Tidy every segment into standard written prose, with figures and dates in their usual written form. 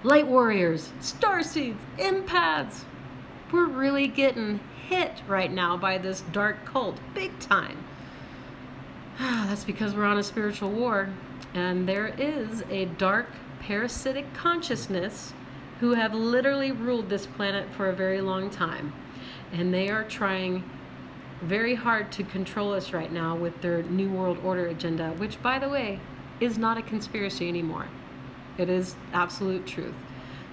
Lightwarriors, Starseeds, Empaths. We're really getting hit right now by this dark cult, big time. That's because we're on a spiritual war, and there is a dark parasitic consciousness who have literally ruled this planet for a very long time. And they are trying very hard to control us right now with their New World Order agenda, which, by the way, is not a conspiracy anymore. It is absolute truth.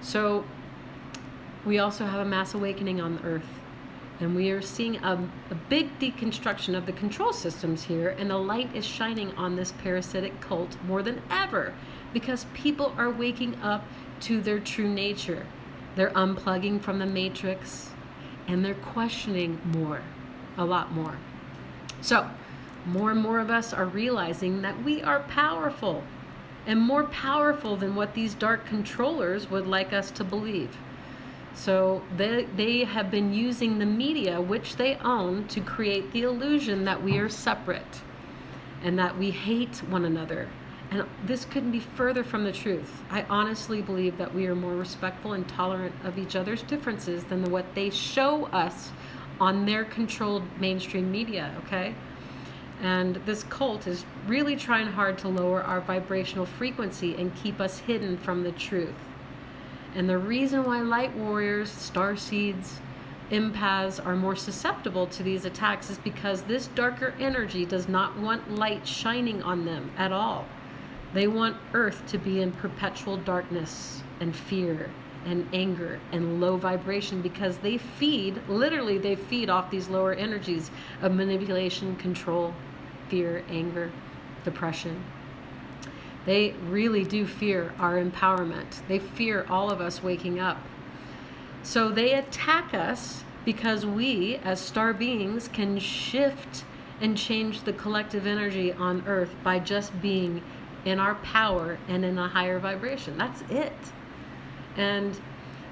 So we also have a mass awakening on the earth, and we are seeing a big deconstruction of the control systems here, and the light is shining on this parasitic cult more than ever because people are waking up to their true nature. They're unplugging from the matrix, and they're questioning more, a lot more. So more and more of us are realizing that we are powerful, and more powerful than what these dark controllers would like us to believe. So they have been using the media, which they own, to create the illusion that we are separate and that we hate one another. And this couldn't be further from the truth. I honestly believe that we are more respectful and tolerant of each other's differences than what they show us on their controlled mainstream media, okay? And this cult is really trying hard to lower our vibrational frequency and keep us hidden from the truth. And the reason why Lightwarriors, Starseeds, Empaths are more susceptible to these attacks is because this darker energy does not want light shining on them at all. They want Earth to be in perpetual darkness and fear and anger and low vibration, because they feed, literally they feed off these lower energies of manipulation, control, fear, anger, depression. They really do fear our empowerment. They fear all of us waking up. So they attack us because we, as star beings, can shift and change the collective energy on Earth by just being in our power and in a higher vibration. That's it. And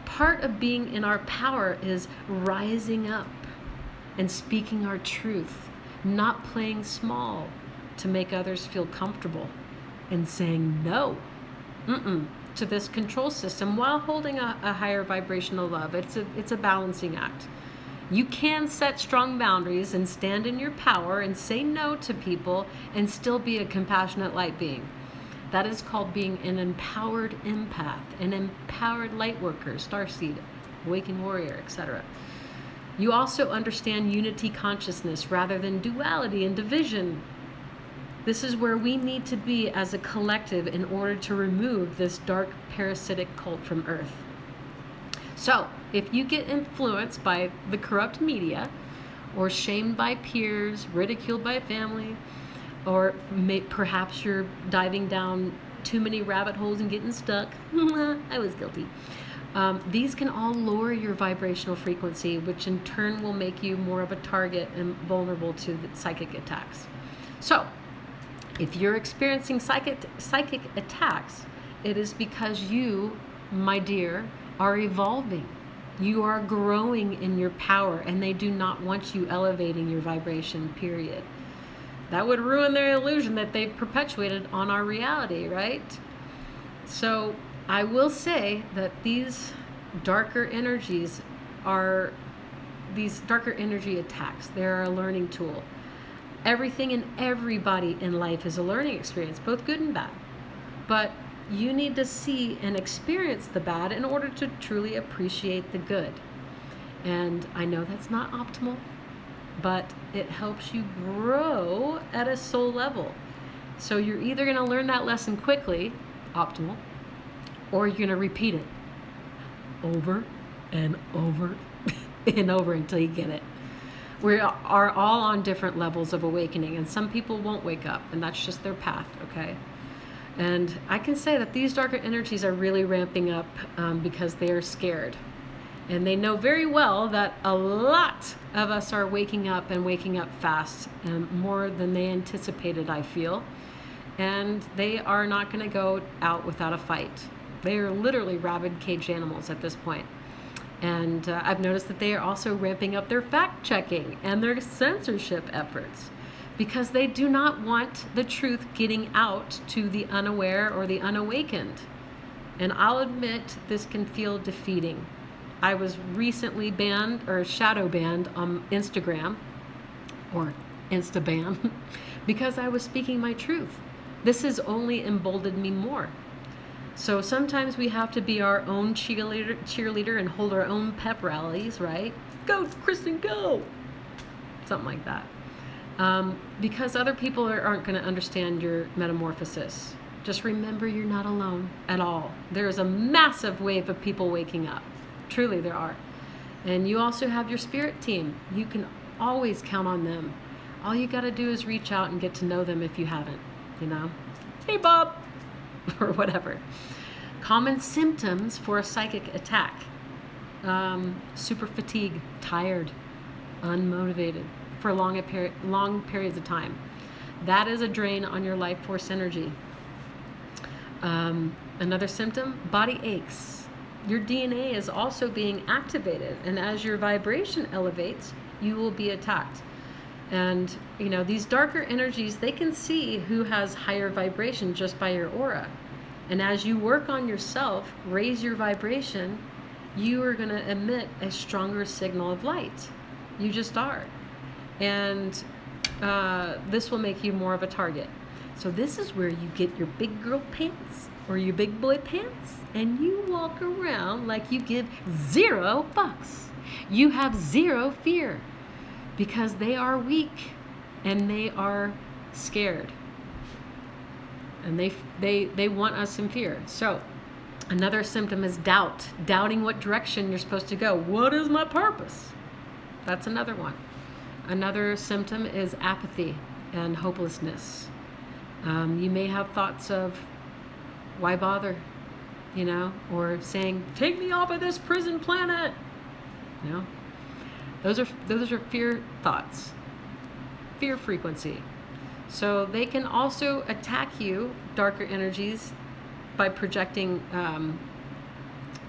part of being in our power is rising up and speaking our truth, not playing small to make others feel comfortable, and saying no to this control system while holding a higher vibrational love. It's a balancing act. You can set strong boundaries and stand in your power and say no to people and still be a compassionate light being. That is called being an empowered empath, an empowered light worker, starseed, awakened warrior, etc. You also understand unity consciousness rather than duality and division. This is where we need to be as a collective in order to remove this dark parasitic cult from Earth. So, if you get influenced by the corrupt media, or shamed by peers, ridiculed by family, or perhaps you're diving down too many rabbit holes and getting stuck, I was guilty. These can all lower your vibrational frequency, which in turn will make you more of a target and vulnerable to the psychic attacks. So, if you're experiencing psychic attacks, it is because you, my dear, are evolving. You are growing in your power, and they do not want you elevating your vibration, period. That would ruin their illusion that they've perpetuated on our reality, right? So I will say that these darker energies are, these darker energy attacks, they're a learning tool. Everything and everybody in life is a learning experience, both good and bad. But you need to see and experience the bad in order to truly appreciate the good. And I know that's not optimal, but it helps you grow at a soul level. So you're either going to learn that lesson quickly, optimal, or you're going to repeat it over and over and over until you get it. We are all on different levels of awakening, and some people won't wake up, and that's just their path, okay? And I can say that these darker energies are really ramping up because they are scared. And they know very well that a lot of us are waking up, and waking up fast, and more than they anticipated, I feel. And they are not going to go out without a fight. They are literally rabid caged animals at this point. And I've noticed that they are also ramping up their fact-checking and their censorship efforts, because they do not want the truth getting out to the unaware or the unawakened. And I'll admit this can feel defeating. I was recently banned or shadow banned on Instagram or Instaban because I was speaking my truth. This has only emboldened me more. So sometimes we have to be our own cheerleader and hold our own pep rallies, right? Go, Kristen, go! Something like that. Because other people aren't going to understand your metamorphosis. Just remember you're not alone at all. There is a massive wave of people waking up. Truly there are. And you also have your spirit team. You can always count on them. All you got to do is reach out and get to know them if you haven't, you know? Hey, Bob! Or whatever. Common symptoms for a psychic attack. Super fatigue, tired, unmotivated for long periods of time. That is a drain on your life force energy. Another symptom, body aches. Your DNA is also being activated, and as your vibration elevates, you will be attacked. And you know, these darker energies, they can see who has higher vibration just by your aura. And as you work on yourself, raise your vibration, you are going to emit a stronger signal of light. You just are. And this will make you more of a target. So this is where you get your big girl pants or your big boy pants, and you walk around like you give 0 fucks. You have 0 fear because they are weak and they are scared. And they want us in fear. So another symptom is doubt. Doubting what direction you're supposed to go. What is my purpose? That's another one. Another symptom is apathy and hopelessness. You may have thoughts of, why bother? You know, or saying, take me off of this prison planet. You know, those are fear thoughts, fear frequency. So they can also attack you, darker energies, by projecting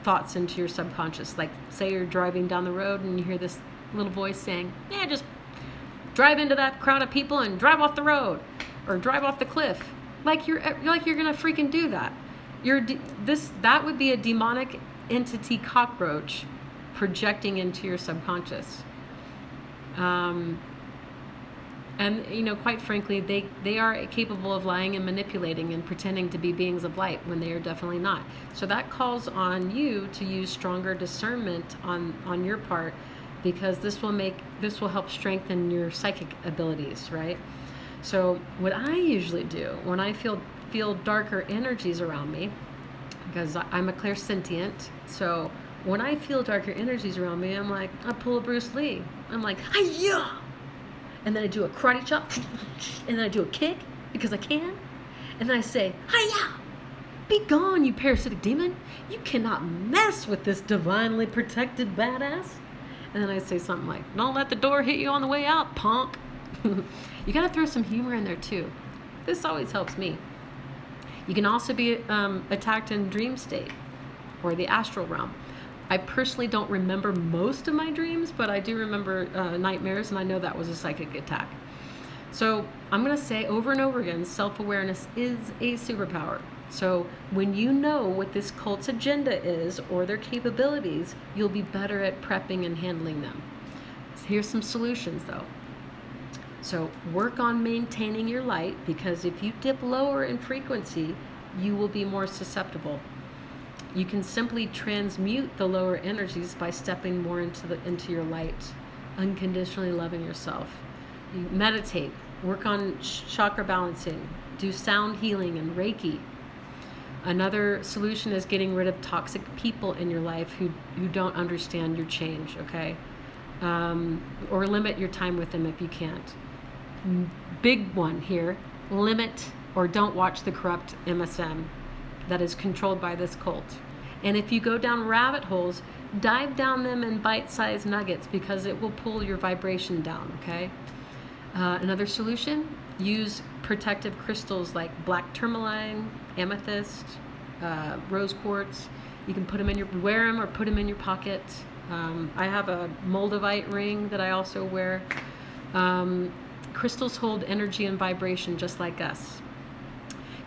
thoughts into your subconscious. Like, say you're driving down the road and you hear this little voice saying, yeah, just drive into that crowd of people and drive off the road or drive off the cliff. Like you're gonna freaking do that. That would be a demonic entity cockroach projecting into your subconscious. And you know, quite frankly, they are capable of lying and manipulating and pretending to be beings of light when they are definitely not. So that calls on you to use stronger discernment on your part, because this will help strengthen your psychic abilities, right? So what I usually do when I feel darker energies around me, because I'm a clairsentient, so when I feel darker energies around me, I'm like, I pull a Bruce Lee. I'm like, hi-ya! And then I do a karate chop, and then I do a kick, because I can. And then I say, hi-ya! Be gone, you parasitic demon. You cannot mess with this divinely protected badass. And then I say something like, don't let the door hit you on the way out, punk. You gotta throw some humor in there too. This always helps me. You can also be attacked in dream state or the astral realm. I personally don't remember most of my dreams, but I do remember nightmares, and I know that was a psychic attack. So I'm going to say over and over again, self-awareness is a superpower. So when you know what this cult's agenda is or their capabilities, you'll be better at prepping and handling them. Here's some solutions though. So work on maintaining your light, because if you dip lower in frequency, you will be more susceptible. You can simply transmute the lower energies by stepping more into your light, unconditionally loving yourself. You meditate, work on chakra balancing, do sound healing and Reiki. Another solution is getting rid of toxic people in your life who don't understand your change, okay? Or limit your time with them if you can't. Big one here, limit or don't watch the corrupt MSM that is controlled by this cult. And if you go down rabbit holes, dive down them in bite-sized nuggets, because it will pull your vibration down, okay? Another solution, use protective crystals like black tourmaline, amethyst, rose quartz. You can wear them or put them in your pocket. I have a moldavite ring that I also wear. Crystals hold energy and vibration just like us.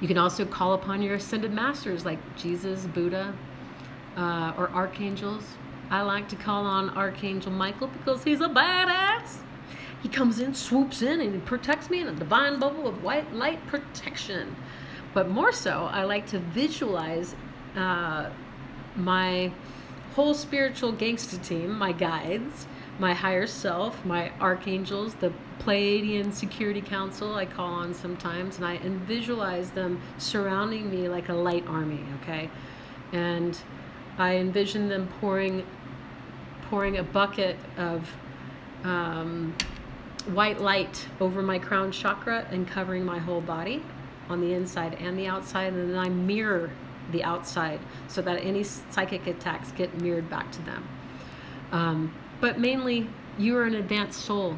You can also call upon your ascended masters like Jesus, Buddha, or archangels. I like to call on Archangel Michael because he's a badass. He comes in, swoops in, and he protects me in a divine bubble of white light protection. But more so, I like to visualize my whole spiritual gangster team, my guides, my higher self, my archangels, the Pleiadian Security Council I call on sometimes, and visualize them surrounding me like a light army, okay? And I envision them pouring a bucket of white light over my crown chakra and covering my whole body on the inside and the outside, and then I mirror the outside so that any psychic attacks get mirrored back to them. But mainly, you are an advanced soul.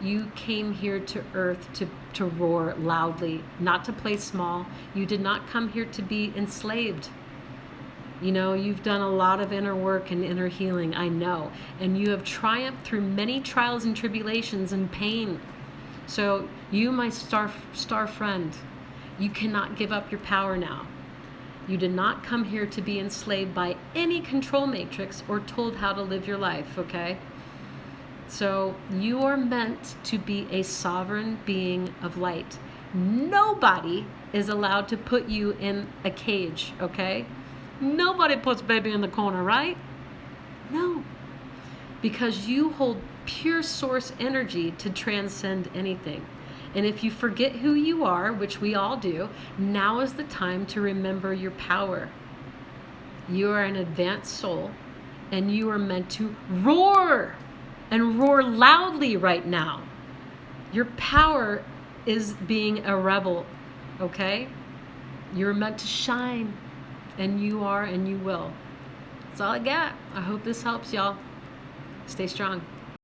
You came here to Earth to roar loudly, not to play small. You did not come here to be enslaved. You know, you've done a lot of inner work and inner healing, I know. And you have triumphed through many trials and tribulations and pain. So you, my star friend, you cannot give up your power now. You did not come here to be enslaved by any control matrix or told how to live your life, okay? So you are meant to be a sovereign being of light. Nobody is allowed to put you in a cage, okay? Nobody puts baby in the corner, right? No. Because you hold pure source energy to transcend anything. And if you forget who you are, which we all do, now is the time to remember your power. You are an advanced soul, and you are meant to roar, and roar loudly right now. Your power is being a rebel, okay? You're meant to shine, and you are, and you will. That's all I got. I hope this helps, y'all. Stay strong.